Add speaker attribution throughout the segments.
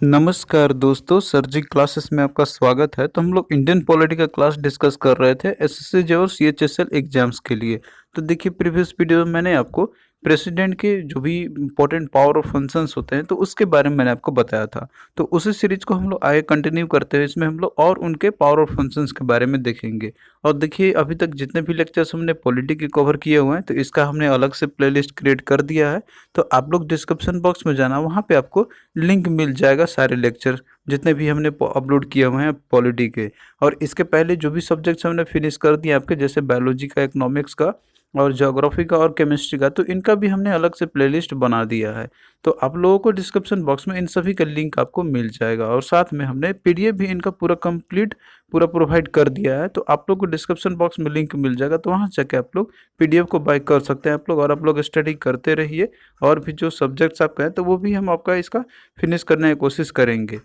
Speaker 1: नमस्कार दोस्तों, सर जी क्लासेस में आपका स्वागत है। तो हम लोग इंडियन पॉलिटी का क्लास डिस्कस कर रहे थे एसएससी जे और सीएचएसएल एग्जाम्स के लिए। तो देखिए, प्रीवियस वीडियो में मैंने आपको प्रेसिडेंट के जो भी इंपॉर्टेंट पावर और फंक्शंस होते हैं तो उसके बारे में मैंने आपको बताया था। तो उसी सीरीज को हम लोग आगे कंटिन्यू करते हुए इसमें हम लोग और उनके पावर और फंक्शंस के बारे में देखेंगे। और देखिए, अभी तक जितने भी लेक्चर्स हमने पॉलिटी के कवर किए हुए हैं तो इसका हमने अलग से प्लेलिस्ट क्रिएट कर दिया है। तो आप लोग डिस्क्रिप्शन बॉक्स में जाना, वहाँ पे आपको लिंक मिल जाएगा सारे लेक्चर जितने भी हमने अपलोड किए हुए हैं पॉलिटी के। और इसके पहले जो भी सब्जेक्ट्स हमने फिनिश कर दिए आपके, जैसे बायोलॉजी का, इकोनॉमिक्स का और ज्योग्राफी का और केमिस्ट्री का, तो इनका भी हमने अलग से प्लेलिस्ट बना दिया है। तो आप लोगों को डिस्क्रिप्शन बॉक्स में इन सभी का लिंक आपको मिल जाएगा। और साथ में हमने पीडीएफ भी इनका पूरा कंप्लीट पूरा प्रोवाइड कर दिया है। तो आप लोग को डिस्क्रिप्शन बॉक्स में लिंक मिल जाएगा, तो वहाँ जाके आप लोग पीडीएफ को बाय कर सकते हैं आप लोग, और आप लोग स्टडी करते रहिए। और भी जो सब्जेक्ट्स आपका है तो वो भी हम आपका इसका फिनिश करने की कोशिश करेंगे।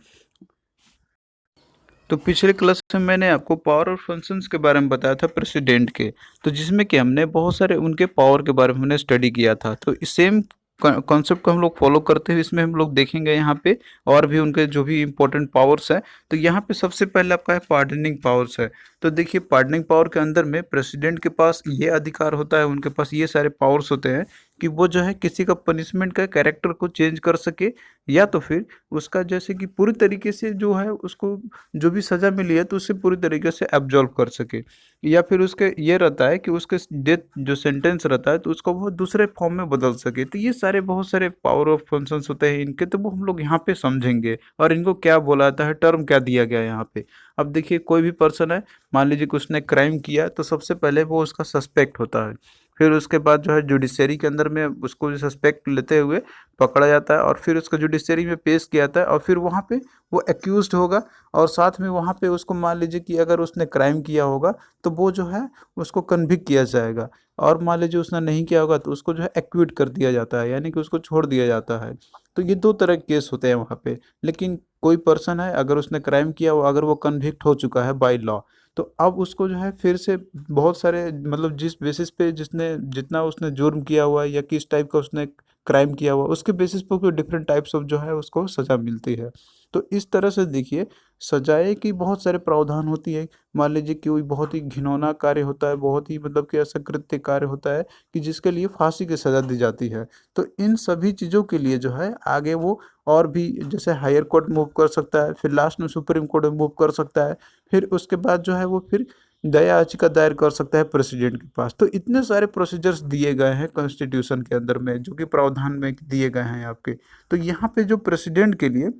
Speaker 1: तो पिछले क्लास में मैंने आपको पावर और फंक्शंस के बारे में बताया था प्रेसिडेंट के। तो जिसमें कि हमने बहुत सारे उनके पावर के बारे में हमने स्टडी किया था। तो इस सेम कॉन्सेप्ट को हम लोग फॉलो करते हुए इसमें हम लोग देखेंगे यहाँ पे और भी उनके जो भी इंपॉर्टेंट पावर्स है। तो यहाँ पे सबसे पहले आपका है पार्डनिंग पावर्स है। तो देखिए, पार्डनिंग पावर के अंदर में प्रेसिडेंट के पास ये अधिकार होता है, उनके पास ये सारे पावर्स होते हैं कि वो जो है किसी का पनिशमेंट का कैरेक्टर को चेंज कर सके, या तो फिर उसका जैसे कि पूरी तरीके से जो है उसको जो भी सज़ा मिली है तो उससे पूरी तरीके से एब्जॉल्व कर सके, या फिर उसके ये रहता है कि उसके डेथ जो सेंटेंस रहता है तो उसको वो दूसरे फॉर्म में बदल सके। तो ये सारे बहुत सारे पावर ऑफ फंक्शंस होते हैं इनके, तो वो हम लोग यहाँ पे समझेंगे और इनको क्या बोला जाता है, टर्म क्या दिया गया है यहाँ पे। अब देखिए, कोई भी पर्सन है, मान लीजिए कि उसने क्राइम किया, तो सबसे पहले वो उसका सस्पेक्ट होता है। फिर उसके बाद जो है जुडिशरी के अंदर में उसको सस्पेक्ट लेते हुए पकड़ा जाता है, और फिर उसको जुडिशरी में पेश किया जाता है, और फिर वहाँ पे वो एक्यूज्ड होगा। और साथ में वहाँ पे उसको मान लीजिए कि अगर उसने क्राइम किया होगा तो वो जो है उसको कन्विक्ट किया जाएगा। और मान लीजिए उसने नहीं किया होगा तो उसको जो है एक्विट कर दिया जाता है, यानी कि उसको छोड़ दिया जाता है। तो ये दो तरह के केस होते हैं वहाँ पे। लेकिन कोई पर्सन है, अगर उसने क्राइम किया हो, अगर वो कन्विक्ट हो चुका है बाय लॉ, तो अब उसको जो है फिर से बहुत सारे मतलब जिस बेसिस पे जिसने जितना उसने जुर्म किया हुआ है या किस टाइप का उसने क्राइम किया हुआ, उसके बेसिस पर कोई डिफरेंट टाइप्स ऑफ जो है उसको सज़ा मिलती है। तो इस तरह से देखिए, सजाए की बहुत सारे प्रावधान होती है। मान लीजिए कि कोई बहुत ही घिनौना कार्य होता है, बहुत ही मतलब कि ऐसा कृत्य कार्य होता है कि जिसके लिए फांसी की सज़ा दी जाती है। तो इन सभी चीज़ों के लिए जो है आगे वो और भी जैसे हायर कोर्ट मूव कर सकता है, फिर लास्ट में सुप्रीम कोर्ट में मूव कर सकता है। फिर उसके बाद जो है वो फिर दया याचिका दायर कर सकता है प्रेसिडेंट के पास। तो इतने सारे प्रोसीजर्स दिए गए हैं कॉन्स्टिट्यूशन के अंदर में, जो कि प्रावधान में दिए गए हैं आपके। तो यहाँ पे जो प्रेसिडेंट के लिए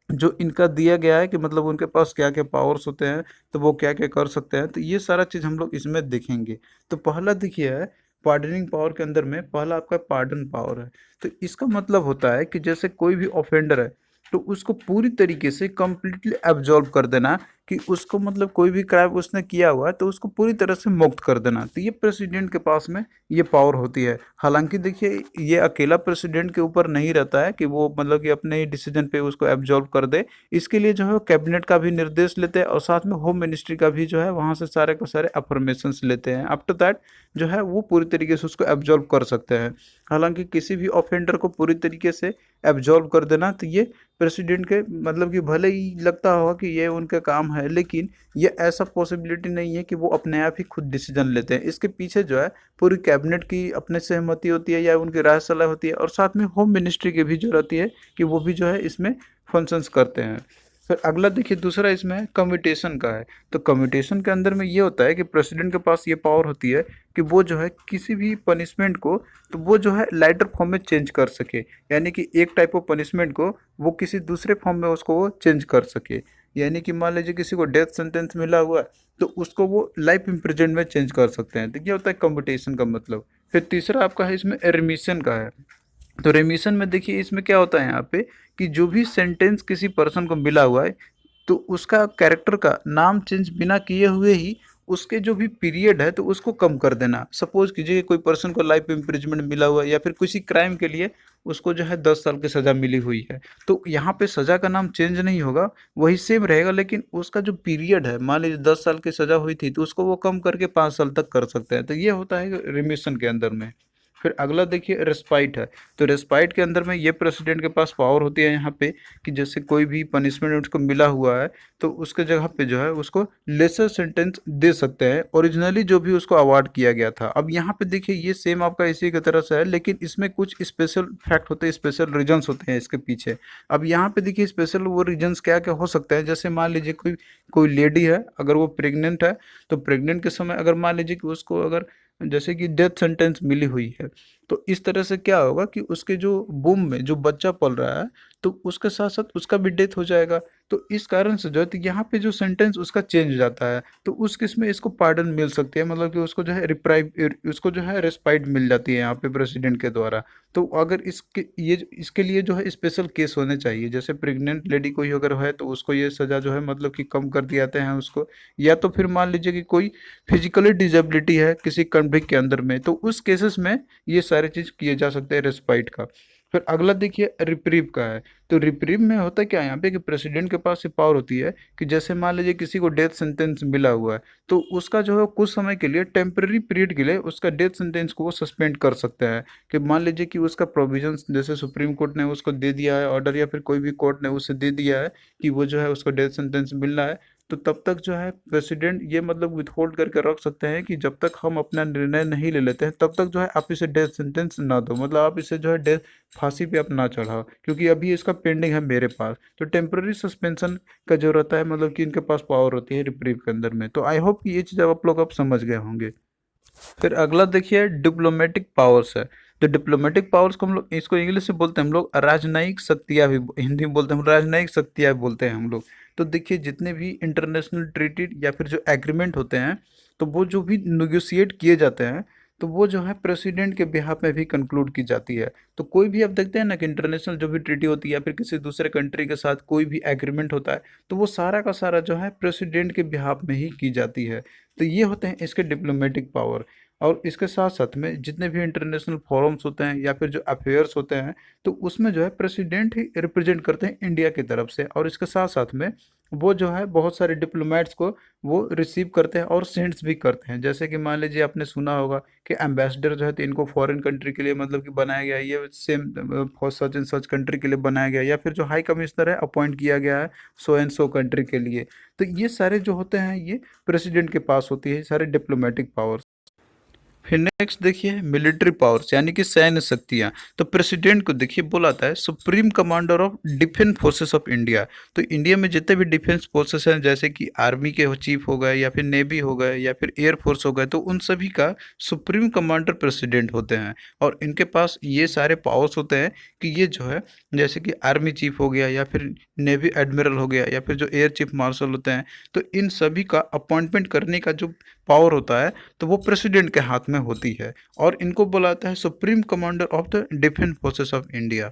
Speaker 1: जो इनका दिया गया है कि मतलब उनके पास क्या क्या पावर्स होते हैं, तो वो क्या क्या कर सकते हैं, तो ये सारा चीज़ हम लोग इसमें देखेंगे। तो पहला देखिए है पार्डनिंग पावर के अंदर में, पहला आपका पार्डन पावर है। तो इसका मतलब होता है कि जैसे कोई भी ऑफेंडर है तो उसको पूरी तरीके से कंप्लीटली एब्जॉर्ब कर देना, कि उसको मतलब कोई भी क्राइम उसने किया हुआ है तो उसको पूरी तरह से मुक्त कर देना। तो ये प्रेसिडेंट के पास में ये पावर होती है। हालांकि देखिए, ये अकेला प्रेसिडेंट के ऊपर नहीं रहता है कि वो मतलब कि अपने ही डिसीजन पे उसको एब्जॉर्व कर दे। इसके लिए जो है कैबिनेट का भी निर्देश लेते हैं, और साथ में होम मिनिस्ट्री का भी जो है वहाँ से सारे के सारे अफर्मेशंस लेते हैं। आफ्टर दैट जो है वो पूरी तरीके से उसको एब्जॉर्व कर सकते हैं। हालांकि किसी भी ऑफेंडर को पूरी तरीके से एब्जॉर्व कर देना, तो ये प्रेसिडेंट के मतलब कि भले ही लगता होगा कि ये उनका काम है, लेकिन ये ऐसा पॉसिबिलिटी नहीं है कि वो अपने आप ही खुद डिसीजन लेते हैं। इसके पीछे जो है पूरी कैबिनेट की अपने सहमति होती है या उनकी राय सलाह होती है, और साथ में होम मिनिस्ट्री की भी जो रहती है कि वो भी जो है इसमें फंक्शंस करते हैं। फिर अगला देखिए, दूसरा इसमें है कम्यूटेशन का है। तो कम्यूटेशन के अंदर में ये होता है कि प्रेसिडेंट के पास ये पावर होती है कि वो जो है किसी भी पनिशमेंट को तो वो जो है लाइटर फॉर्म में चेंज कर सके, यानी कि एक टाइप ऑफ पनिशमेंट को वो किसी दूसरे फॉर्म में उसको वो चेंज कर सके। यानी कि मान लीजिए किसी को डेथ सेंटेंस मिला हुआ है तो उसको वो लाइफ इम्प्रिजन में चेंज कर सकते हैं। तो ये होता है कम्यूटेशन का मतलब। फिर तीसरा आपका है इसमें रिमिशन का है। तो रेमिशन में देखिए, इसमें क्या होता है यहाँ पे कि जो भी सेंटेंस किसी पर्सन को मिला हुआ है तो उसका कैरेक्टर का नाम चेंज बिना किए हुए ही उसके जो भी पीरियड है तो उसको कम कर देना। सपोज कीजिए कोई पर्सन को लाइफ इम्प्रिजमेंट मिला हुआ है, या फिर किसी क्राइम के लिए उसको जो है 10 साल की सज़ा मिली हुई है, तो यहाँ पे सज़ा का नाम चेंज नहीं होगा, वही सेम रहेगा, लेकिन उसका जो पीरियड है, मान लीजिए 10 साल की सज़ा हुई थी तो उसको वो कम करके 5 साल तक कर सकते हैं। तो ये होता है रिमिशन के अंदर में। फिर अगला देखिए रेस्पाइट है। तो रेस्पाइट के अंदर में ये प्रेसिडेंट के पास पावर होती है यहाँ पे कि जैसे कोई भी पनिशमेंट उसको मिला हुआ है तो उसके जगह पे जो है उसको लेसर सेंटेंस दे सकते हैं ओरिजिनली जो भी उसको अवार्ड किया गया था। अब यहाँ पे देखिए ये सेम आपका इसी की तरह से है, लेकिन इसमें कुछ स्पेशल फैक्ट होते हैं, स्पेशल रीजंस होते हैं इसके पीछे। अब यहाँ पे देखिए स्पेशल वो रीजंस क्या क्या हो सकते हैं, जैसे मान लीजिए कोई कोई लेडी है, अगर वो प्रेग्नेंट है तो प्रेग्नेंट के समय अगर मान लीजिए कि उसको अगर जैसे कि डेथ सेंटेंस मिली हुई है, तो इस तरह से क्या होगा कि उसके जो बूम में जो बच्चा पल रहा है तो उसके साथ साथ उसका भी डेथ हो जाएगा। तो इस कारण से जो है तो यहाँ पे जो सेंटेंस उसका चेंज हो जाता है, तो उस केस में इसको पार्डन मिल सकती है, मतलब कि उसको जो है रिप्राइव उसको जो है रेस्पाइट मिल जाती है यहाँ पे प्रेसिडेंट के द्वारा। तो अगर इसके लिए जो है स्पेशल केस होने चाहिए, जैसे प्रेग्नेंट लेडी कोई अगर है तो उसको ये सज़ा जो है मतलब कि कम कर दिए जाते हैं उसको, या तो फिर मान लीजिए कि कोई फिजिकली डिजेबिलिटी है किसी कन्विक्ट के अंदर में, तो उस केसेस में ये सारे चीज़ किए जा सकते हैं रेस्पाइट का। फिर अगला देखिए रिप्रीव का है। तो रिप्रीव में होता क्या है यहाँ पे कि प्रेसिडेंट के पास ये पावर होती है कि जैसे मान लीजिए किसी को डेथ सेंटेंस मिला हुआ है तो उसका जो है कुछ समय के लिए टेम्पररी पीरियड के लिए उसका डेथ सेंटेंस को वो सस्पेंड कर सकता है। कि मान लीजिए कि उसका प्रोविजंस जैसे सुप्रीम कोर्ट ने उसको दे दिया है ऑर्डर, या फिर कोई भी कोर्ट ने उसे दे दिया है कि वो जो है उसको डेथ सेंटेंस मिलना है, तो तब तक जो है प्रेसिडेंट ये मतलब विथहोल्ड करके रख सकते हैं कि जब तक हम अपना निर्णय नहीं ले लेते हैं तब तक जो है आप इसे डेथ सेंटेंस ना दो, मतलब आप इसे जो है डेथ फांसी पे आप ना चढ़ाओ, क्योंकि अभी इसका पेंडिंग है मेरे पास। तो टेम्पररी सस्पेंशन का जो रहता है मतलब कि इनके पास पावर होती है रिप्रीव के अंदर में। तो आई होप कि ये चीज़ आप लोग अब समझ गए होंगे। फिर अगला देखिए डिप्लोमेटिक पावर्स है। तो डिप्लोमेटिक पावर्स को हम लोग इसको इंग्लिश से बोलते हैं हम लोग राजनयिक शक्तियाँ भी, हिंदी में बोलते हैं हम राजनयिक शक्तियाँ बोलते हैं हम लोग। तो देखिए जितने भी इंटरनेशनल ट्रीटी या फिर जो एग्रीमेंट होते हैं तो वो जो भी नेगोशिएट किए जाते हैं तो वो जो है प्रेसिडेंट के बिहाफ में भी कंक्लूड की जाती है। तो कोई भी आप देखते हैं ना कि इंटरनेशनल जो भी ट्रीटी होती है या फिर किसी दूसरे कंट्री के साथ कोई भी एग्रीमेंट होता है तो वो सारा का सारा जो है प्रेसिडेंट के बिहाफ में ही की जाती है। तो ये होते हैं इसके डिप्लोमेटिक पावर। और इसके साथ साथ में जितने भी इंटरनेशनल फोरम्स होते हैं या फिर जो अफेयर्स होते हैं तो उसमें जो है प्रेसिडेंट ही रिप्रेजेंट करते हैं इंडिया की तरफ से, और इसके साथ साथ में वो जो है बहुत सारे डिप्लोमेट्स को वो रिसीव करते हैं और सेंड्स भी करते हैं। जैसे कि मान लीजिए आपने सुना होगा कि एम्बेसडर जो है तो इनको फॉरेन कंट्री के लिए मतलब कि बनाया गया है, ये same for such and such country के लिए बनाया गया है, या फिर जो हाई कमिश्नर है अपॉइंट किया गया है सो एंड सो कंट्री के लिए। तो ये सारे जो होते हैं ये प्रेसिडेंट के पास होती है सारे डिप्लोमेटिक पावर। फिर नेक्स्ट देखिए मिलिट्री पावर्स यानी कि सैन्य शक्तियाँ। तो प्रेसिडेंट को देखिए बोलाता है supreme commander of defence forces of India. तो इंडिया में जितने भी डिफेंस फोर्सेस हैं जैसे कि आर्मी के चीफ हो गए या फिर नेवी हो गए या फिर एयरफोर्स हो गए, तो उन सभी का सुप्रीम कमांडर प्रेसिडेंट होते हैं। और इनके पास ये सारे पावर्स होते हैं कि ये जो है जैसे कि आर्मी चीफ हो गया या फिर नेवी एडमिरल हो गया या फिर जो एयर चीफ मार्शल होते हैं, तो इन सभी का अपॉइंटमेंट करने का जो पावर होता है तो वो प्रेसिडेंट के हाथ में होती है, और इनको बुलाता है supreme commander of the defence forces of India.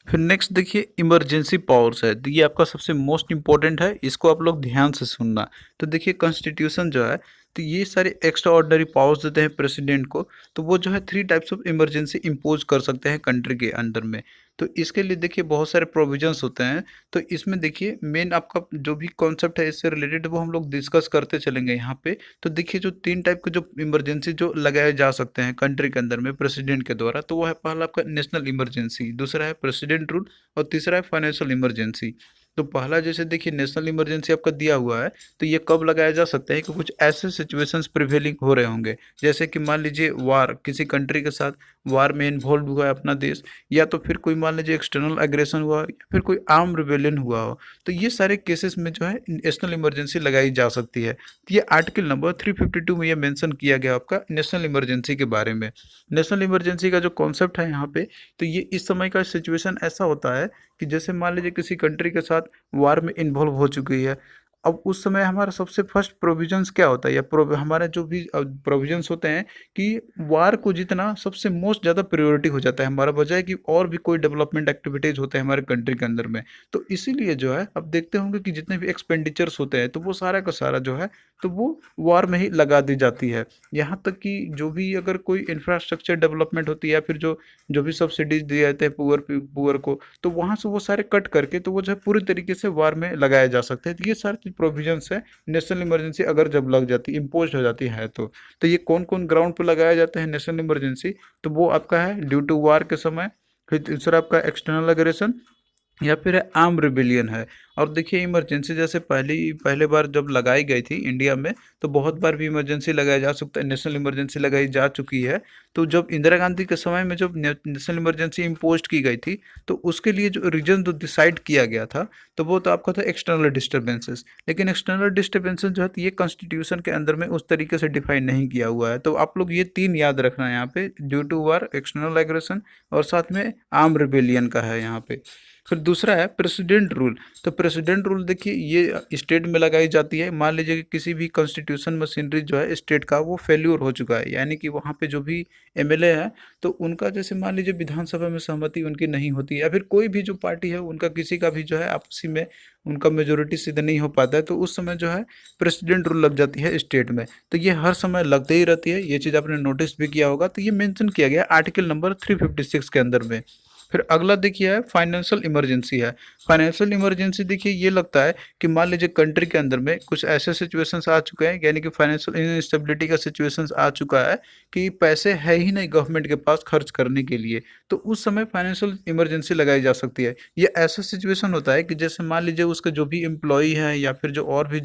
Speaker 1: फिर नेक्स्ट देखिए इमरजेंसी पावर्स है। तो ये आपका सबसे मोस्ट इंपॉर्टेंट है, इसको आप लोग ध्यान से सुनना। तो देखिए कॉन्स्टिट्यूशन जो है तो ये सारे एक्स्ट्रा ऑर्डनरी पावर्स देते हैं प्रेसिडेंट को। तो वो जो है 3 टाइप्स ऑफ इमरजेंसी इम्पोज कर सकते हैं कंट्री के अंडर में। तो इसके लिए देखिए बहुत सारे प्रोविजंस होते हैं। तो इसमें देखिए मेन आपका जो भी कॉन्सेप्ट है इससे रिलेटेड वो हम लोग डिस्कस करते चलेंगे यहाँ पे। तो देखिए जो 3 टाइप के जो इमरजेंसी जो लगाए जा सकते हैं कंट्री के अंदर में प्रेसिडेंट के द्वारा, तो वो है पहला आपका नेशनल इमरजेंसी, दूसरा है प्रेसिडेंट रूल, और तीसरा है फाइनेंशियल इमरजेंसी। तो पहला जैसे देखिए नेशनल इमरजेंसी आपका दिया हुआ है, तो ये कब लगाया जा सकता है कि कुछ ऐसे सिचुएशंस प्रिवेलिंग हो रहे होंगे, जैसे कि मान लीजिए वार, किसी कंट्री के साथ वार में इन्वॉल्व हुआ है अपना देश, या तो फिर कोई मान लीजिए एक्सटर्नल एग्रेशन हुआ या फिर कोई आर्म रिबेलियन हुआ हो। तो ये सारे केसेस में जो है नेशनल इमरजेंसी लगाई जा सकती है। तो ये आर्टिकल नंबर 352 में ये मेंशन किया गया आपका नेशनल इमरजेंसी के बारे में। नेशनल इमरजेंसी का जो कॉन्सेप्ट है यहाँ पे, तो ये इस समय का सिचुएशन ऐसा होता है कि जैसे मान लीजिए किसी कंट्री के साथ वार में इन्वॉल्व हो चुकी है। अब उस समय हमारा सबसे फर्स्ट प्रोविजंस क्या होता है, या हमारा जो भी प्रोविजंस होते हैं कि वार को जितना सबसे मोस्ट ज़्यादा प्रायोरिटी हो जाता है हमारा, बजाय कि और भी कोई डेवलपमेंट एक्टिविटीज़ होते हैं हमारे कंट्री के अंदर में। तो इसीलिए जो है अब देखते होंगे कि जितने भी एक्सपेंडिचर्स होते हैं तो वो सारा का सारा जो है तो वो वार में ही लगा दी जाती है। यहाँ तक कि जो भी अगर कोई इंफ्रास्ट्रक्चर डेवलपमेंट होती है या फिर जो जो भी सब्सिडीज दिए जाते हैं पुअर को, तो वहाँ से वो सारे कट करके तो वो जो है पूरी तरीके से वार में लगाया जा सकता है। तो ये सारी प्रोविजंस है नेशनल इमरजेंसी अगर जब लग जाती इम्पोज हो जाती है तो ये कौन कौन ग्राउंड पर लगाया जाता है नेशनल इमरजेंसी, तो वो आपका है ड्यू टू वार के समय, फिर दूसरा आपका एक्सटर्नल अग्रेशन, या फिर है आर्म रिबेलियन है। और देखिए इमरजेंसी जैसे पहले बार जब लगाई गई थी इंडिया में, तो बहुत बार भी इमरजेंसी लगाया जा सकता है, नेशनल इमरजेंसी लगाई जा चुकी है। तो जब इंदिरा गांधी के समय में जब नेशनल इमरजेंसी इम्पोज की गई थी, तो उसके लिए जो रीजन जो डिसाइड किया गया था, तो वो तो आपका था एक्सटर्नल डिस्टर्बेंसेस। लेकिन एक्सटर्नल डिस्टर्बेंसेस जो है तो ये कॉन्स्टिट्यूशन के अंदर में उस तरीके से डिफाइन नहीं किया हुआ है। तो आप लोग ये तीन याद रखना है यहाँ पे, due to war, external aggression और साथ में आर्म रिबेलियन का है यहाँ पे। फिर दूसरा है प्रेसिडेंट रूल। तो प्रेसिडेंट रूल देखिए ये स्टेट में लगाई जाती है। मान लीजिए कि किसी भी कॉन्स्टिट्यूशन मशीनरी जो है स्टेट का वो फेल्यूर हो चुका है, यानी कि वहाँ पे जो भी एमएलए है तो उनका जैसे मान लीजिए विधानसभा में सहमति उनकी नहीं होती, या फिर कोई भी जो पार्टी है उनका किसी का भी जो है आपसी में उनका मेजोरिटी सिद्ध नहीं हो पाता है, तो उस समय जो है प्रेसिडेंट रूल लग जाती है स्टेट में। तो ये हर समय लगते ही रहती है, ये चीज़ आपने नोटिस भी किया होगा। तो ये मेंशन किया गया आर्टिकल नंबर 356 के अंदर में। फिर अगला देखिए है फाइनेंशियल इमरजेंसी है। फाइनेंशियल इमरजेंसी देखिए ये लगता है कि मान लीजिए कंट्री के अंदर में कुछ ऐसे सिचुएशंस आ चुके हैं, यानी कि फाइनेंशियल इनस्टेबिलिटी का सिचुएशंस आ चुका है कि पैसे है ही नहीं गवर्नमेंट के पास खर्च करने के लिए, तो उस समय फाइनेंशियल इमरजेंसी लगाई जा सकती है। ये ऐसा सिचुएशन होता है कि जैसे मान लीजिए उसके जो भी एम्प्लॉई है या फिर जो और भी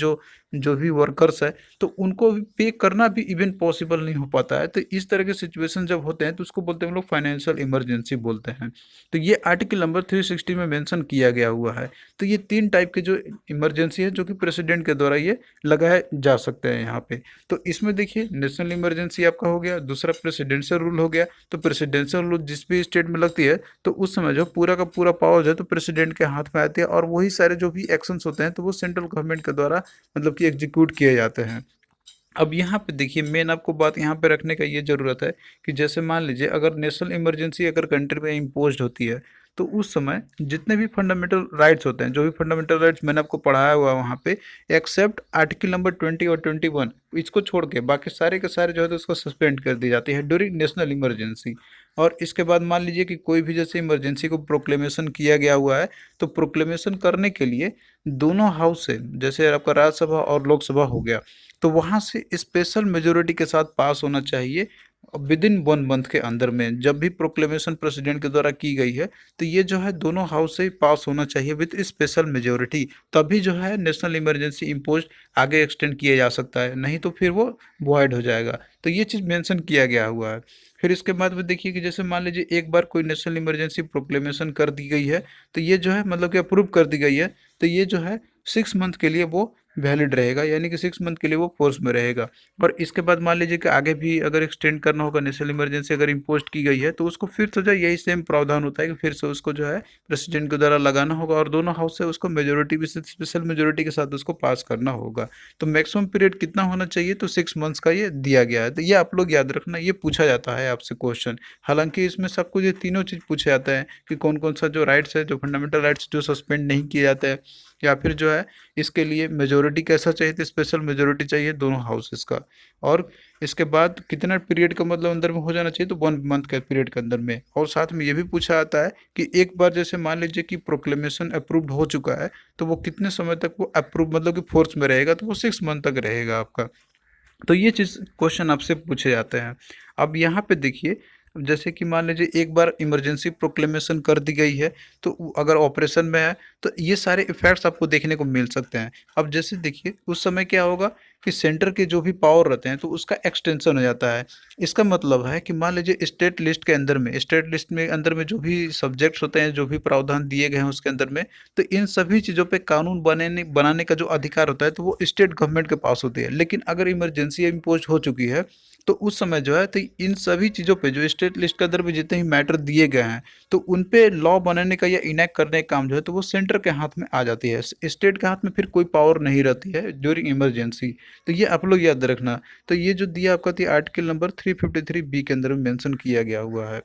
Speaker 1: जो भी वर्कर्स है, तो उनको पे करना भी इवन पॉसिबल नहीं हो पाता है। तो इस तरह के सिचुएशन जब होते हैं तो उसको बोलते हैं हम लोग फाइनेंशियल इमरजेंसी बोलते हैं। तो ये आर्टिकल नंबर 360 में मेंशन किया गया हुआ है। तो ये तीन टाइप के जो इमरजेंसी है जो कि प्रेसिडेंट के द्वारा ये लगाए जा सकते हैं यहाँ पे। तो इसमें देखिए नेशनल इमरजेंसी आपका हो गया, दूसरा प्रेसिडेंशियल रूल हो गया। तो प्रेसिडेंशियल रूल जिस भी स्टेट में लगती है तो उस समय जो पूरा का पूरा पावर जो है तो प्रेसिडेंट के हाथ में आती है, और वही सारे जो भी एक्शंस होते हैं तो वो सेंट्रल गवर्नमेंट के द्वारा मतलब कि एग्जीक्यूट किए जाते हैं। अब यहाँ पे देखिए मेन आपको बात यहाँ पे रखने का ये ज़रूरत है कि जैसे मान लीजिए अगर नेशनल इमरजेंसी अगर कंट्री में इम्पोज होती है, तो उस समय जितने भी फंडामेंटल राइट्स होते हैं, जो भी फंडामेंटल राइट्स मैंने आपको पढ़ाया हुआ है वहाँ पे, एक्सेप्ट आर्टिकल नंबर 20 और 21, इसको छोड़ के बाकी सारे के सारे जो है तो उसको सस्पेंड कर दी जाती है ड्यूरिंग नेशनल इमरजेंसी। और इसके बाद मान लीजिए कि कोई भी जैसे इमरजेंसी को प्रोक्लेमेशन किया गया हुआ है, तो प्रोक्लेमेशन करने के लिए दोनों हाउस से, जैसे आपका राज्यसभा और लोकसभा हो गया, तो वहाँ से स्पेशल मेजोरिटी के साथ पास होना चाहिए विद इन 1 मंथ के अंदर में। जब भी प्रोक्लेमेशन प्रेसिडेंट के द्वारा की गई है तो ये जो है दोनों हाउस से पास होना चाहिए विद स्पेशल मेजोरिटी, तभी जो है नेशनल इमरजेंसी इम्पोज आगे एक्सटेंड किया जा सकता है, नहीं तो फिर वो वॉइड हो जाएगा। तो ये चीज़ मेंशन किया गया हुआ है। फिर इसके बाद में देखिए कि जैसे मान लीजिए एक बार कोई नेशनल इमरजेंसी प्रोक्लेमेशन कर दी गई है, तो ये जो है मतलब कि अप्रूव कर दी गई है, तो ये जो है 6 मंथ के लिए वो वैलिड रहेगा, यानी कि 6 मंथ के लिए वो फोर्स में रहेगा। और इसके बाद मान लीजिए कि आगे भी अगर एक्सटेंड करना होगा, नेशनल इमरजेंसी अगर इम्पोज की गई है, तो उसको फिर से जो है यही सेम प्रावधान होता है कि फिर से उसको जो है प्रेसिडेंट के द्वारा लगाना होगा, और दोनों हाउस से उसको मेजोरिटी भी स्पेशल मेजोरिटी के साथ उसको पास करना होगा। तो मैक्सिमम पीरियड कितना होना चाहिए, तो 6 मंथ्स का ये दिया गया है। तो ये आप लोग याद रखना, ये पूछा जाता है आपसे क्वेश्चन। हालांकि इसमें सब कुछ ये तीनों चीज़ पूछा जाता है कि कौन कौन सा जो राइट्स है, जो फंडामेंटल राइट्स जो सस्पेंड नहीं किए जाते हैं, या फिर जो है इसके लिए मेजोरिटी कैसा चाहिए, तो स्पेशल मेजोरिटी चाहिए दोनों हाउसेस का। और इसके बाद कितना पीरियड का मतलब अंदर में हो जाना चाहिए, तो 1 मंथ के पीरियड के अंदर में। और साथ में ये भी पूछा जाता है कि एक बार जैसे मान लीजिए कि प्रोक्लेमेशन अप्रूव्ड हो चुका है, तो वो कितने समय तक वो अप्रूव मतलब कि फोर्स में रहेगा, तो वो 6 मंथ तक रहेगा आपका। तो ये चीज़ क्वेश्चन आपसे पूछे जाते हैं। अब यहाँ पे देखिए, जैसे कि मान लीजिए एक बार इमरजेंसी प्रोक्लेमेशन कर दी गई है, तो अगर ऑपरेशन में है तो ये सारे इफ़ेक्ट्स आपको देखने को मिल सकते हैं। अब जैसे देखिए उस समय क्या होगा कि सेंटर के जो भी पावर रहते हैं तो उसका एक्सटेंशन हो जाता है। इसका मतलब है कि मान लीजिए स्टेट लिस्ट में अंदर में जो भी सब्जेक्ट्स होते हैं, जो भी प्रावधान दिए गए हैं उसके अंदर में, तो इन सभी चीज़ों पे कानून बनाने बनाने का जो अधिकार होता है तो वो स्टेट गवर्नमेंट के पास होती है। लेकिन अगर इमरजेंसी इम्पोज हो चुकी है, तो उस समय जो है तो इन सभी चीज़ों पे जो स्टेट लिस्ट के अंदर भी जितने ही मैटर दिए गए हैं, तो उन पे लॉ बनाने का या इनैक्ट करने का काम जो है तो वो सेंटर के हाथ में आ जाती है। स्टेट के हाथ में फिर कोई पावर नहीं रहती है ड्यूरिंग इमरजेंसी। तो ये आप लोग याद रखना। तो ये जो दिया आपका थी आर्टिकल नंबर 353 बी के अंदर में मेंशन किया गया हुआ है।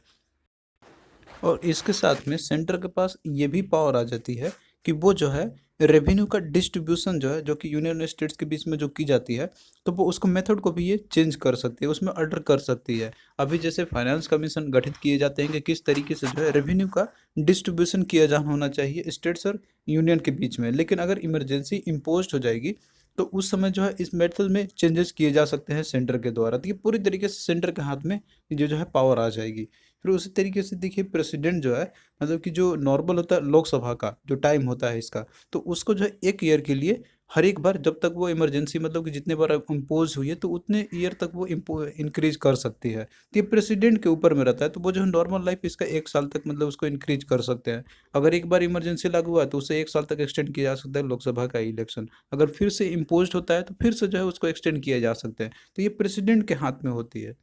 Speaker 1: और इसके साथ में सेंटर के पास ये भी पावर आ जाती है कि वो जो है रेवेन्यू का डिस्ट्रीब्यूशन जो है, जो कि यूनियन स्टेट्स के बीच में जो की जाती है, तो वो उसको मेथड को भी ये चेंज कर सकती है, उसमें अल्टर कर सकती है। अभी जैसे फाइनेंस कमीशन गठित किए जाते हैं कि किस तरीके से जो है रेवेन्यू का डिस्ट्रीब्यूशन किया जाना होना चाहिए स्टेट्स और यूनियन के बीच में। लेकिन अगर इमरजेंसी इम्पोज हो जाएगी तो उस समय जो है इस मेथड में चेंजेस किए जा सकते हैं सेंटर के द्वारा। तो ये पूरी तरीके से सेंटर के हाथ में जो है पावर आ जाएगी। फिर उसी तरीके से देखिए प्रेसिडेंट जो है, मतलब कि जो नॉर्मल होता है लोकसभा का जो टाइम होता है इसका, तो उसको जो है 1 ईयर के लिए हर एक बार जब तक वो इमरजेंसी, मतलब कि जितने बार इम्पोज हुई है तो उतने ईयर तक वो इंक्रीज कर सकती है। तो ये प्रेसिडेंट के ऊपर में रहता है। तो वो जो है नॉर्मल लाइफ इसका 1 साल तक मतलब उसको इंक्रीज कर सकते हैं। अगर एक बार इमरजेंसी लागू हुआ तो उसे 1 साल तक एक्सटेंड किया जा सकता है लोकसभा का इलेक्शन। अगर फिर से इम्पोज होता है तो फिर से जो है उसको एक्सटेंड किया जा सकता है। तो ये प्रेसिडेंट के हाथ में होती है।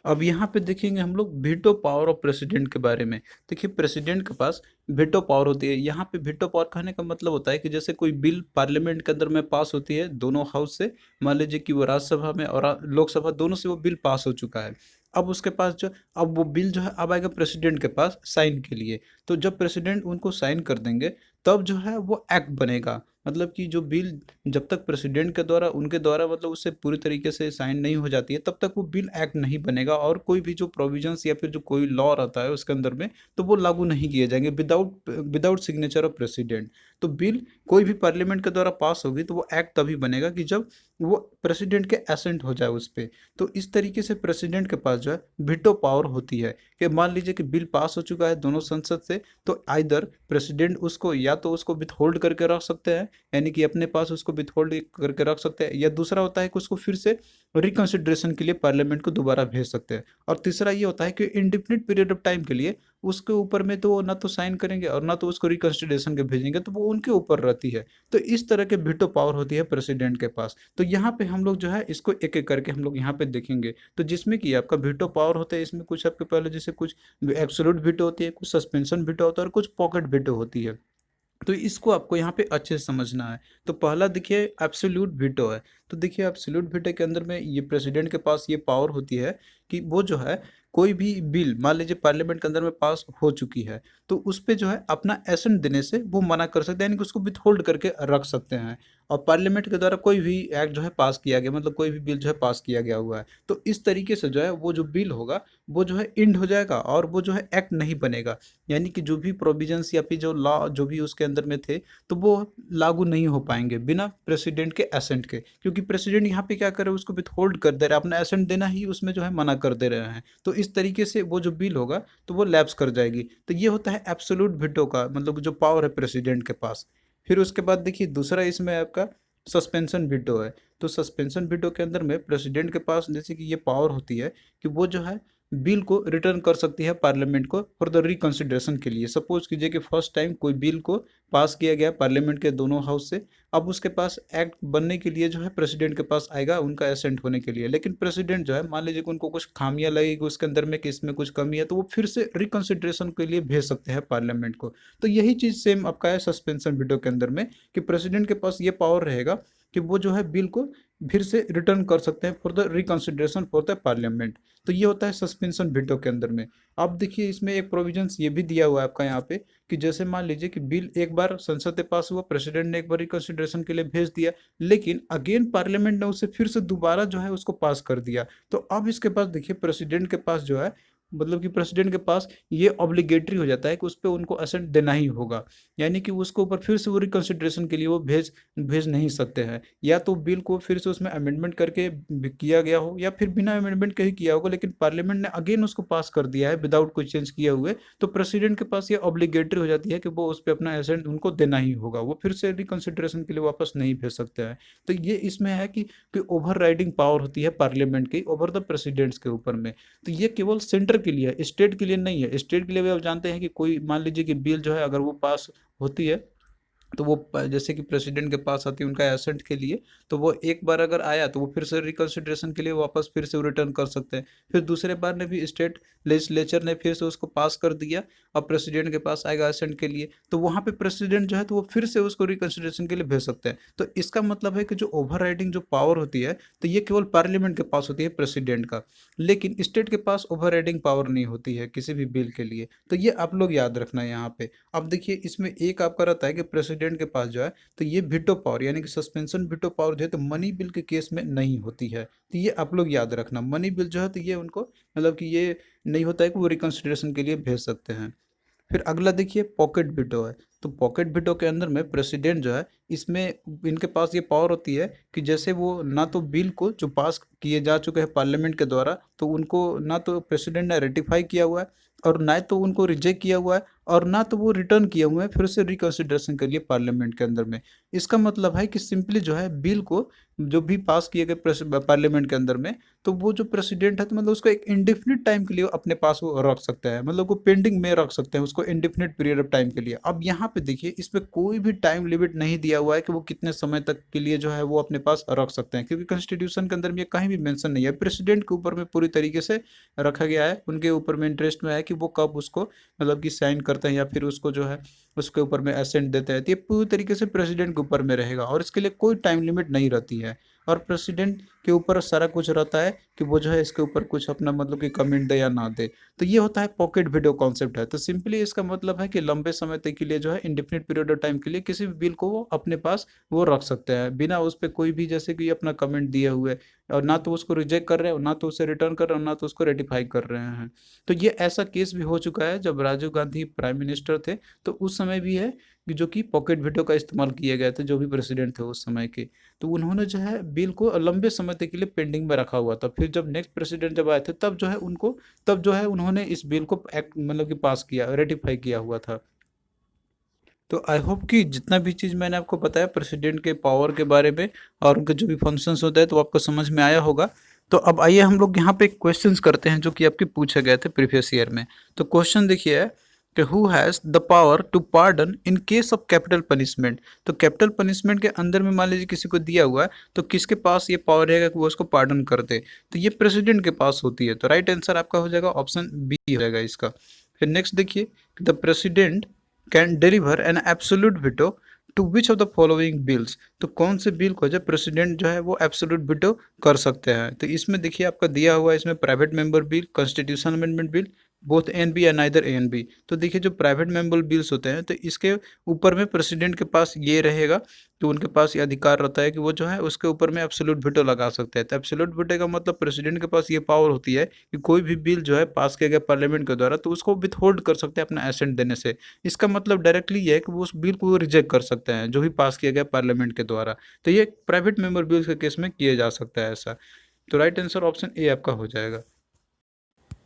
Speaker 1: अब यहाँ पे देखेंगे हम लोग वीटो पावर ऑफ प्रेसिडेंट के बारे में। देखिए प्रेसिडेंट के पास वीटो पावर होती है। यहाँ पे वीटो पावर कहने का मतलब होता है कि जैसे कोई बिल पार्लियामेंट के अंदर में पास होती है दोनों हाउस से, मान लीजिए कि वो राज्यसभा में और लोकसभा दोनों से वो बिल पास हो चुका है। अब उसके पास जो, अब वो बिल जो है अब आएगा प्रेसिडेंट के पास साइन के लिए। तो जब प्रेसिडेंट उनको साइन कर देंगे तब जो है वो एक्ट बनेगा। मतलब कि जो बिल जब तक प्रेसिडेंट के द्वारा उनके द्वारा मतलब उससे पूरी तरीके से साइन नहीं हो जाती है तब तक वो बिल एक्ट नहीं बनेगा, और कोई भी जो प्रोविजंस या फिर जो कोई लॉ रहता है उसके अंदर में तो वो लागू नहीं किए जाएंगे विदाउट सिग्नेचर ऑफ प्रेसिडेंट। तो बिल कोई भी पार्लियामेंट के द्वारा पास होगी तो वो एक्ट तभी बनेगा कि जब वो प्रेसिडेंट के एसेंट हो जाए उस पर। तो इस तरीके से प्रेसिडेंट के पास जो है वीटो पावर होती है कि मान लीजिए कि बिल पास हो चुका है दोनों संसद से, तो आइदर प्रेसिडेंट उसको या तो उसको विथहोल्ड करके रख सकते हैं, यानी कि अपने पास उसको विथहोल्ड करके रख सकते हैं, या दूसरा होता है कि उसको फिर से रिकंसिडरेशन के लिए पार्लियामेंट को दोबारा भेज सकते हैं। और तीसरा ये होता है कि इंडिफिनिट पीरियड ऑफ टाइम के लिए उसके ऊपर में तो वो ना तो साइन करेंगे और ना तो उसको रिकंसिडरेशन के भेजेंगे, तो वो उनके ऊपर रहती है। तो इस तरह के वीटो पावर होती है प्रेसिडेंट के पास। तो यहाँ पे हम लोग जो है इसको एक एक करके हम लोग यहाँ पे देखेंगे। तो जिसमें कि आपका वीटो पावर होता है, इसमें कुछ आपके पहले जैसे कुछ एब्सोल्यूट वीटो होती है, कुछ सस्पेंशन वीटो होता है और कुछ पॉकेट वीटो होती है। तो इसको आपको यहाँ पे अच्छे से समझना है। तो पहला देखिए एब्सोल्यूट वीटो है। तो देखिए एब्सोल्यूट वीटो के अंदर में ये प्रेसिडेंट के पास ये पावर होती है कि वो जो है कोई भी बिल मान लीजिए पार्लियामेंट के अंदर में पास हो चुकी है तो उस पे जो है अपना एसेंट देने से वो मना कर सकते हैं, यानी कि उसको विथहोल्ड करके रख सकते हैं। और पार्लियामेंट के द्वारा कोई भी एक्ट जो है पास किया गया, मतलब कोई भी बिल जो है पास किया गया हुआ है, तो इस तरीके से जो है वो जो बिल होगा वो जो है इंड हो जाएगा और वो जो है एक्ट नहीं बनेगा। यानी कि जो भी प्रोविजंस या फिर जो लॉ जो भी उसके अंदर में थे तो वो लागू नहीं हो पाएंगे बिना प्रेसिडेंट के एसेंट के, क्योंकि प्रेसिडेंट यहाँ पे क्या कर रहे हैं उसको विथहोल्ड कर दे रहे हैं, अपना एसेंट देना ही उसमें जो है मना कर दे रहे हैं। तो इस तरीके से वो जो बिल होगा तो वो लैप्स कर जाएगी। तो ये होता है एब्सोल्यूट वीटो का मतलब जो पावर है प्रेसिडेंट के पास। फिर उसके बाद देखिए दूसरा इसमें आपका सस्पेंशन वीटो है। तो सस्पेंशन वीटो के अंदर में प्रेसिडेंट के पास जैसे कि ये पावर होती है कि वो जो है बिल को रिटर्न कर सकती है पार्लियामेंट को फॉर द रिकंसिडरेशन के लिए। सपोज कीजिए कि फर्स्ट टाइम कोई बिल को पास किया गया पार्लियामेंट के दोनों हाउस से, अब उसके पास एक्ट बनने के लिए जो है प्रेसिडेंट के पास आएगा उनका एसेंट होने के लिए। लेकिन प्रेसिडेंट जो है मान लीजिए कि उनको कुछ खामियां लगेगी उसके अंदर में कि इसमें कुछ कमी है तो वो फिर से रिकंसिडरेशन के लिए भेज सकते हैं पार्लियामेंट को। तो यही चीज़ सेम आपका है सस्पेंशन वीटो के अंदर में कि प्रेसिडेंट के पास ये पावर रहेगा कि वो जो है बिल को फिर से रिटर्न कर सकते हैं for the reconsideration for the parliament. तो ये होता है सस्पेंशन वीटो के अंदर में। अब देखिए इसमें एक प्रोविजंस ये भी दिया हुआ है आपका यहाँ पे कि जैसे मान लीजिए कि बिल एक बार संसद से पास हुआ, प्रेसिडेंट ने एक बार रिकंसिडरेशन के लिए भेज दिया, लेकिन अगेन पार्लियामेंट ने उसे फिर से दोबारा जो है उसको पास कर दिया। तो अब इसके पास देखिए प्रेसिडेंट के पास जो है मतलब कि प्रेसिडेंट के पास ये ऑब्लिगेटरी हो जाता है कि उस पर उनको असेंट देना ही होगा। यानी कि उसके ऊपर फिर से वो रिकंसिडरेशन के लिए वो भेज भेज नहीं सकते हैं, या तो बिल को फिर से उसमें अमेंडमेंट करके किया गया हो या फिर बिना अमेंडमेंट के ही किया होगा, लेकिन पार्लियामेंट ने अगेन उसको पास कर दिया है विदाउट कोई चेंज किए हुए। तो प्रेसिडेंट के पास ये ऑब्लिगेटरी हो जाती है कि वो उस पर अपना एसेंट उनको देना ही होगा, वो फिर से रिकंसिडरेशन के लिए वापस नहीं भेज सकते हैं। तो ये इसमें है कि ओवर राइडिंग पावर होती है पार्लियामेंट की ओवर द प्रेसिडेंट्स के ऊपर में। तो ये केवल सेंटर के लिए है, स्टेट के लिए नहीं है। स्टेट के लिए भी आप जानते हैं कि कोई मान लीजिए कि बिल जो है अगर वो पास होती है तो वो जैसे कि प्रेसिडेंट के पास आती है उनका एसेंट के लिए, तो वो एक बार अगर आया तो वो फिर से रिकंसिडरेशन के लिए वापस फिर से रिटर्न कर सकते हैं। फिर दूसरे बार ने भी स्टेट लेजिस्लेचर ने फिर से उसको पास कर दिया, अब प्रेसिडेंट के पास आएगा एसेंट के लिए, तो वहाँ पे प्रेसिडेंट जो है तो वो फिर से उसको रिकंसिडरेशन के लिए भेज सकते हैं। तो इसका मतलब है कि जो ओवर जो पावर होती है, तो ये केवल पार्लियामेंट के पास होती है, प्रेसिडेंट का। लेकिन स्टेट के पास ओवर पावर नहीं होती है किसी भी बिल के लिए। तो ये आप लोग याद रखना है यहाँ पे। अब देखिए इसमें एक आपका रहता है कि प्रेसिडेंट के पास जो है तो ये वीटो पावर यानी कि सस्पेंशन वीटो पावर जो है तो मनी बिल के केस में नहीं होती है। तो ये आप लोग याद रखना, मनी बिल जो है तो ये उनको मतलब कि ये नहीं होता है कि वो रिकंसिडरेशन के लिए भेज सकते हैं। फिर अगला देखिए पॉकेट वीटो है। तो पॉकेट वीटो के अंदर में प्रेसिडेंट जो है, इसमें इनके पास ये पावर होती है कि जैसे वो ना तो बिल को जो पास किए जा चुके हैं पार्लियामेंट के द्वारा, तो उनको ना तो प्रेसिडेंट ने रेटिफाई किया हुआ है, और ना तो उनको रिजेक्ट किया हुआ है, और ना तो वो रिटर्न किए हुए हैं फिर से रिकंसिडरेशन के लिए पार्लियामेंट के अंदर में। इसका मतलब है कि सिंपली जो है बिल को जो भी पास किए गए पार्लियामेंट के अंदर में, तो वो जो प्रेसिडेंट है तो मतलब उसको एक इंडिफिनिट टाइम के लिए अपने पास वो रख सकता है, मतलब वो पेंडिंग में रख सकते हैं उसको इंडिफिनिट पीरियड ऑफ टाइम के लिए। अब यहाँ पे देखिए इसमें कोई भी टाइम लिमिट नहीं दिया हुआ है कि वो कितने समय तक के लिए जो है वो अपने पास रख सकते हैं, क्योंकि कॉन्स्टिट्यूशन के अंदर में ये कहीं भी मेंशन नहीं है। प्रेसिडेंट के ऊपर में पूरी तरीके से रखा गया है, उनके ऊपर में इंटरेस्ट में है कि वो कब उसको मतलब कि साइन करते हैं या फिर उसको जो है उसके ऊपर में एसेंट देते हैं। तो ये पूरी तरीके से प्रेसिडेंट के ऊपर में रहेगा और इसके लिए कोई टाइम लिमिट नहीं रहती है। और प्रेसिडेंट के ऊपर सारा कुछ रहता है कि वो जो है इसके ऊपर कुछ अपना मतलब कि कमेंट दे या ना दे। तो ये होता है पॉकेट वीडियो कॉन्सेप्ट है। तो सिंपली इसका मतलब है कि लंबे समय तक के लिए जो है इंडेफिनिट पीरियड ऑफ टाइम के लिए किसी भी बिल को वो अपने पास वो रख सकते हैं, बिना उस पर कोई भी जैसे कि अपना कमेंट दिए हुए, और ना तो उसको रिजेक्ट कर रहे हैं और ना तो उसे रिटर्न कर रहे हैं और ना तो उसको रेटिफाई कर रहे हैं। तो ये ऐसा केस भी हो चुका है जब राजीव गांधी प्राइम मिनिस्टर थे, तो उस समय भी है कि जो कि पॉकेट वीटो का इस्तेमाल किया गया था, जो भी प्रेसिडेंट थे उस समय के। तो उन्होंने जो है बिल को लंबे समय तक के लिए पेंडिंग में रखा हुआ था। फिर जब नेक्स्ट प्रेसिडेंट जब आए थे तब जो है उनको तब जो है उन्होंने इस बिल को एक्ट मतलब कि पास किया, रेटिफाई किया हुआ था। तो आई होप कि जितना भी चीज़ मैंने आपको बताया प्रेसिडेंट के पावर के बारे में और उनके जो भी फंक्शंस होते हैं तो आपको समझ में आया होगा। तो अब आइए हम लोग यहाँ पे क्वेश्चंस करते हैं जो कि आपके पूछे गए थे प्रीवियस ईयर में। तो क्वेश्चन देखिए है कि who has the power to pardon in case of capital punishment. तो कैपिटल पनिशमेंट के अंदर में मान लीजिए किसी को दिया हुआ है, तो किसके पास ये पावर रहेगा कि वो उसको पार्डन कर दे। तो ये प्रेसिडेंट के पास होती है। तो राइट आंसर आपका हो जाएगा ऑप्शन बी हो जाएगा इसका। फिर नेक्स्ट देखिए, the president can deliver an absolute veto to which of the following bills. तो कौन से बिल को जब प्रेसिडेंट जो है वो एब्सोल्यूट वीटो कर सकते हैं। तो इसमें देखिए आपका दिया हुआ है, इसमें private member bill, constitution amendment bill, both A बी B neither A nor B. तो देखिए जो प्राइवेट मेंबर बिल्स होते हैं तो इसके ऊपर में प्रेसिडेंट के पास ये रहेगा, तो उनके पास ये अधिकार रहता है कि वो जो है उसके ऊपर में एब्सोल्यूट वीटो लगा सकते हैं। तो एब्सोल्यूट वीटो का मतलब प्रेसिडेंट के पास ये पावर होती है कि कोई भी बिल जो है पास किया गया पार्लियामेंट के द्वारा तो उसको विथहोल्ड कर सकते हैं अपना एसेंट देने से। इसका मतलब डायरेक्टली ये है कि वो उस बिल को रिजेक्ट कर सकते हैं जो भी पास किया गया पार्लियामेंट के द्वारा। तो ये प्राइवेट मेंबर बिल्स के केस में किया जा सकता है ऐसा। तो राइट आंसर ऑप्शन ए आपका हो जाएगा।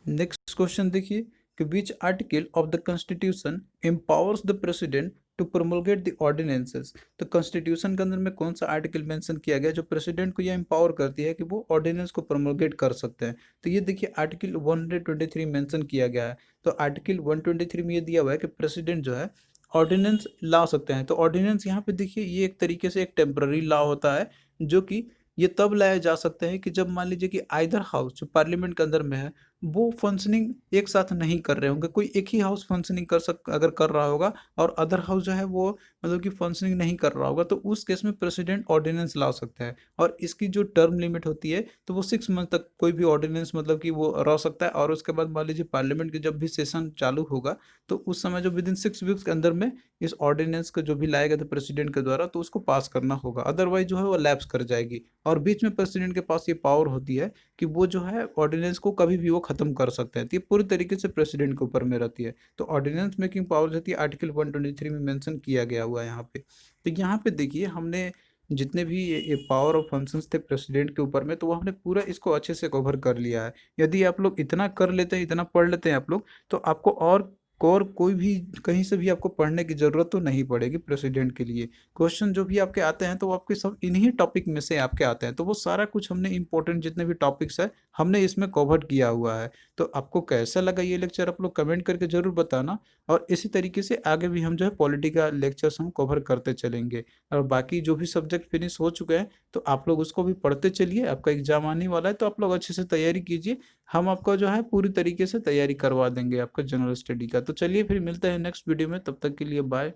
Speaker 1: नेक्स्ट क्वेश्चन देखिए कि which article of the constitution empowers the president to promulgate the ordinances. तो कॉन्स्टिट्यूशन के अंदर में कौन सा आर्टिकल मेंशन किया गया जो प्रेसिडेंट को ये एम्पावर करती है कि वो ऑर्डिनेंस को प्रोमulgate कर सकते हैं। तो ये देखिए आर्टिकल 123 मेंशन किया गया है। तो आर्टिकल 123 में ये दिया हुआ है कि प्रेसिडेंट जो है ऑर्डिनेंस ला सकते हैं। तो ऑर्डिनेंस यहाँ पे देखिए ये एक तरीके से एक टेम्पररी लॉ होता है, जो कि ये तब लाया जा सकते हैं कि जब मान लीजिए कि आइदर हाउस जो पार्लियामेंट के अंदर में है वो फंक्शनिंग एक साथ नहीं कर रहे होंगे, कोई एक ही हाउस फंक्शनिंग अगर कर रहा होगा और अदर हाउस जो है वो मतलब कि फंक्शनिंग नहीं कर रहा होगा, तो उस केस में प्रेसिडेंट ऑर्डिनेंस ला सकता है। और इसकी जो टर्म लिमिट होती है तो वो 6 मंथ तक कोई भी ऑर्डिनेंस मतलब कि वो रह सकता है। और उसके बाद मान लीजिए पार्लियामेंट के जब भी सेशन चालू होगा तो उस समय जो विदिन 6 वीक्स के अंदर में इस ऑर्डिनेंस का जो भी लाया गया था प्रेसिडेंट के द्वारा तो उसको पास करना होगा, अदरवाइज जो है वो लैप्स कर जाएगी। और बीच में प्रेसिडेंट के पास ये पावर होती है कि वो जो है ऑर्डिनेंस को कभी भी वो खत्म कर सकते हैं। तो ये पूरी तरीके से प्रेसिडेंट के ऊपर में रहती है। तो ऑर्डिनेंस मेकिंग पावर रहती है आर्टिकल 123 में मेंशन किया गया हुआ है यहाँ पे। तो यहाँ पे देखिए हमने जितने भी ये पावर ऑफ फंक्शंस थे प्रेसिडेंट के ऊपर में तो वो हमने पूरा इसको अच्छे से कवर कर लिया है। यदि आप लोग इतना कर लेते हैं, इतना पढ़ लेते हैं आप लोग, तो आपको और और कोई भी कहीं से भी आपको पढ़ने की जरूरत तो नहीं पड़ेगी प्रेसिडेंट के लिए। क्वेश्चन जो भी आपके आते हैं तो वो आपके सब इन्हीं टॉपिक में से आपके आते हैं, तो वो सारा कुछ हमने इंपॉर्टेंट जितने भी टॉपिक्स है हमने इसमें कवर किया हुआ है। तो आपको कैसा लगा ये लेक्चर आप लोग कमेंट करके जरूर बताना। और इसी तरीके से आगे भी हम जो है पॉलिटी का लेक्चर्स हम कवर करते चलेंगे। और बाकी जो भी सब्जेक्ट फिनिश हो चुके हैं तो आप लोग उसको भी पढ़ते चलिए, आपका एग्जाम आने वाला है तो आप लोग अच्छे से तैयारी कीजिए। हम आपका जो है पूरी तरीके से तैयारी करवा देंगे आपका जनरल स्टडी का। तो चलिए फिर मिलते हैं नेक्स्ट वीडियो में, तब तक के लिए बाय।